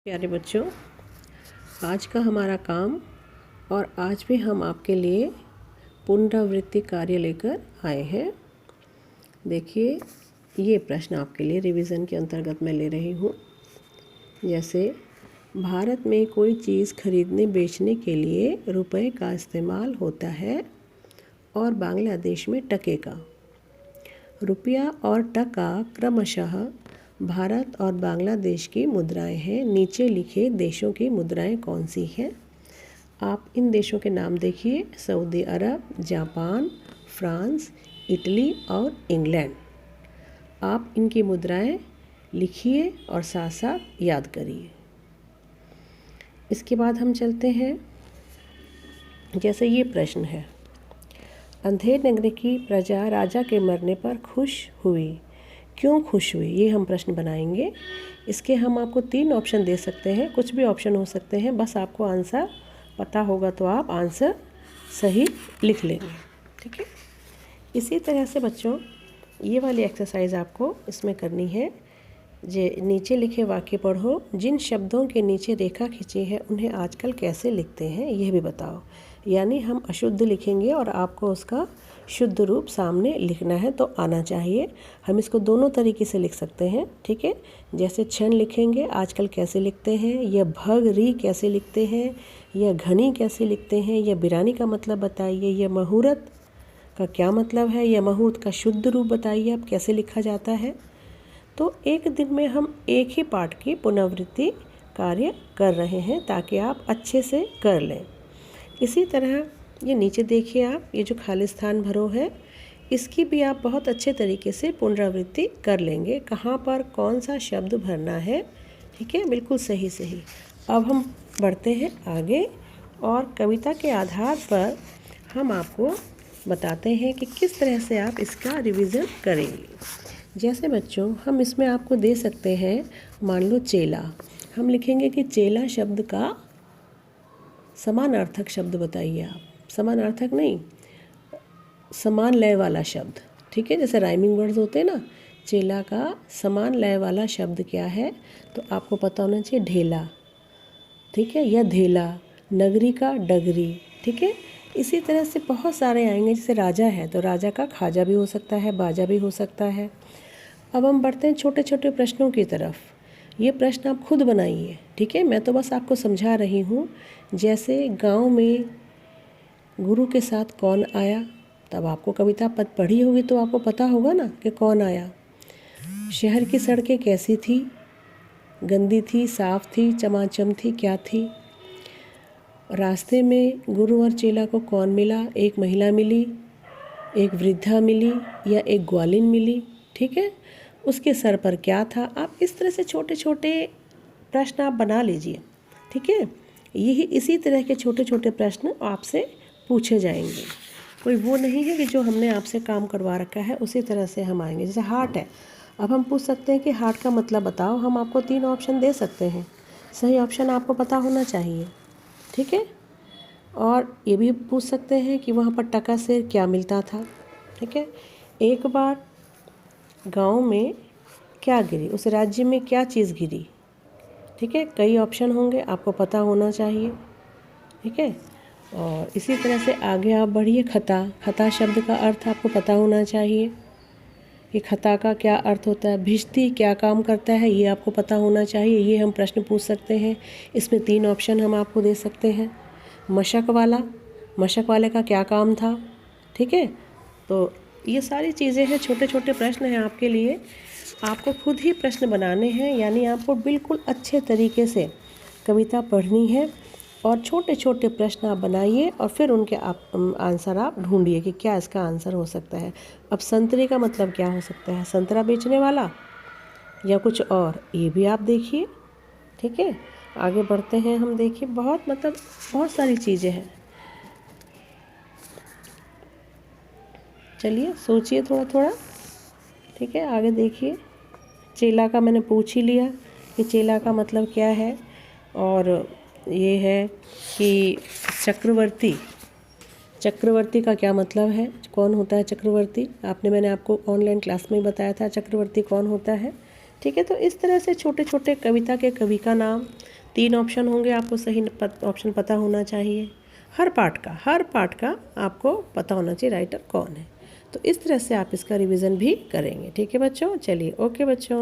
प्यारे बच्चों, आज का हमारा काम और आज भी हम आपके लिए पुनरावृत्ति कार्य लेकर आए हैं। देखिए, ये प्रश्न आपके लिए रिवीजन के अंतर्गत मैं ले रही हूँ। जैसे भारत में कोई चीज़ खरीदने बेचने के लिए रुपए का इस्तेमाल होता है और बांग्लादेश में टके का। रुपया और टका क्रमशः भारत और बांग्लादेश की मुद्राएं हैं। नीचे लिखे देशों की मुद्राएं कौन सी हैं? आप इन देशों के नाम देखिए: सऊदी अरब, जापान, फ्रांस, इटली और इंग्लैंड। आप इनकी मुद्राएं लिखिए और साथ साथ याद करिए। इसके बाद हम चलते हैं। जैसे ये प्रश्न है, अंधेर नगर की प्रजा राजा के मरने पर खुश हुई। क्यों खुश हुई? ये हम प्रश्न बनाएंगे। इसके हम आपको 3 ऑप्शन दे सकते हैं, कुछ भी ऑप्शन हो सकते हैं। बस आपको आंसर पता होगा तो आप आंसर सही लिख लेंगे। ठीक है। इसी तरह से बच्चों, ये वाली एक्सरसाइज आपको इसमें करनी है। नीचे लिखे वाक्य पढ़ो। जिन शब्दों के नीचे रेखा खींची है उन्हें आजकल कैसे लिखते हैं, यह भी बताओ। यानी हम अशुद्ध लिखेंगे और आपको उसका शुद्ध रूप सामने लिखना है, तो आना चाहिए। हम इसको दोनों तरीके से लिख सकते हैं। ठीक है। जैसे क्षण लिखेंगे, आजकल कैसे लिखते हैं, या भग री कैसे लिखते हैं, या घनी कैसे लिखते हैं, या बिरानी का मतलब बताइए, या मुहूर्त का क्या मतलब है, या मुहूर्त का शुद्ध रूप बताइए आप कैसे लिखा जाता है। तो एक दिन में हम एक ही पाठ की पुनरावृत्ति कार्य कर रहे हैं ताकि आप अच्छे से कर लें। इसी तरह ये नीचे देखिए आप, ये जो खाली स्थान भरो है, इसकी भी आप बहुत अच्छे तरीके से पुनरावृत्ति कर लेंगे। कहाँ पर कौन सा शब्द भरना है, ठीक है, बिल्कुल सही सही। अब हम बढ़ते हैं आगे और कविता के आधार पर हम आपको बताते हैं कि किस तरह से आप इसका रिवीजन करेंगे। जैसे बच्चों, हम इसमें आपको दे सकते हैं, मान लो चेला। हम लिखेंगे कि चेला शब्द का समानार्थक शब्द बताइए आप। समानार्थक नहीं, समान लय वाला शब्द। ठीक है, जैसे राइमिंग वर्ड्स होते हैं ना। चेला का समान लय वाला शब्द क्या है, तो आपको पता होना चाहिए ढेला। ठीक है, या धेला। नगरी का डगरी। ठीक है। इसी तरह से बहुत सारे आएंगे। जैसे राजा है तो राजा का खाजा भी हो सकता है, बाजा भी हो सकता है। अब हम बढ़ते हैं छोटे छोटे प्रश्नों की तरफ। ये प्रश्न आप खुद बनाइए। ठीक है, मैं तो बस आपको समझा रही हूँ। जैसे गांव में गुरु के साथ कौन आया, तब आपको कविता पद पढ़ी होगी तो आपको पता होगा ना कि कौन आया। शहर की सड़कें कैसी थी, गंदी थी, साफ थी, चमाचम थी, क्या थी। रास्ते में गुरु और चेला को कौन मिला, एक महिला मिली, एक वृद्धा मिली, या एक ग्वालिन मिली। ठीक है। उसके सर पर क्या था। आप इस तरह से छोटे छोटे प्रश्न आप बना लीजिए। ठीक है। यही इसी तरह के छोटे छोटे प्रश्न आपसे पूछे जाएंगे। कोई वो नहीं है कि जो हमने आपसे काम करवा रखा है उसी तरह से हम आएंगे। जैसे हार्ट है, अब हम पूछ सकते हैं कि हार्ट का मतलब बताओ। हम आपको 3 ऑप्शन दे सकते हैं, सही ऑप्शन आपको पता होना चाहिए। ठीक है। और ये भी पूछ सकते हैं कि वहाँ पर टका से क्या मिलता था। ठीक है। एक बार गांव में क्या गिरी, उस राज्य में क्या चीज़ गिरी। ठीक है। कई ऑप्शन होंगे, आपको पता होना चाहिए। ठीक है। और इसी तरह से आगे आप बढ़िए। खता, खता शब्द का अर्थ आपको पता होना चाहिए कि खता का क्या अर्थ होता है। भिश्ती क्या काम करता है, ये आपको पता होना चाहिए। ये हम प्रश्न पूछ सकते हैं। इसमें 3 ऑप्शन हम आपको दे सकते हैं। मशक वाला, मशक वाले का क्या काम था। ठीक है। तो ये सारी चीज़ें हैं, छोटे छोटे प्रश्न हैं आपके लिए। आपको खुद ही प्रश्न बनाने हैं, यानी आपको बिल्कुल अच्छे तरीके से कविता पढ़नी है और छोटे छोटे प्रश्न आप बनाइए और फिर उनके आंसर आप ढूंढिए कि क्या इसका आंसर हो सकता है। अब संतरे का मतलब क्या हो सकता है, संतरा बेचने वाला या कुछ और, ये भी आप देखिए। ठीक है। आगे बढ़ते हैं हम। देखिए, बहुत सारी चीज़ें हैं। चलिए सोचिए थोड़ा थोड़ा। ठीक है। आगे देखिए, चेला का मैंने पूछ ही लिया कि चेला का मतलब क्या है। और ये है कि चक्रवर्ती, चक्रवर्ती का क्या मतलब है, कौन होता है चक्रवर्ती। मैंने आपको ऑनलाइन क्लास में बताया था चक्रवर्ती कौन होता है। ठीक है। तो इस तरह से छोटे छोटे कविता के कवि का नाम, 3 ऑप्शन होंगे, आपको सही ऑप्शन पता होना चाहिए। हर पार्ट का आपको पता होना चाहिए राइटर कौन है। तो इस तरह से आप इसका रिवीजन भी करेंगे। ठीक है बच्चों, चलिए ओके बच्चों।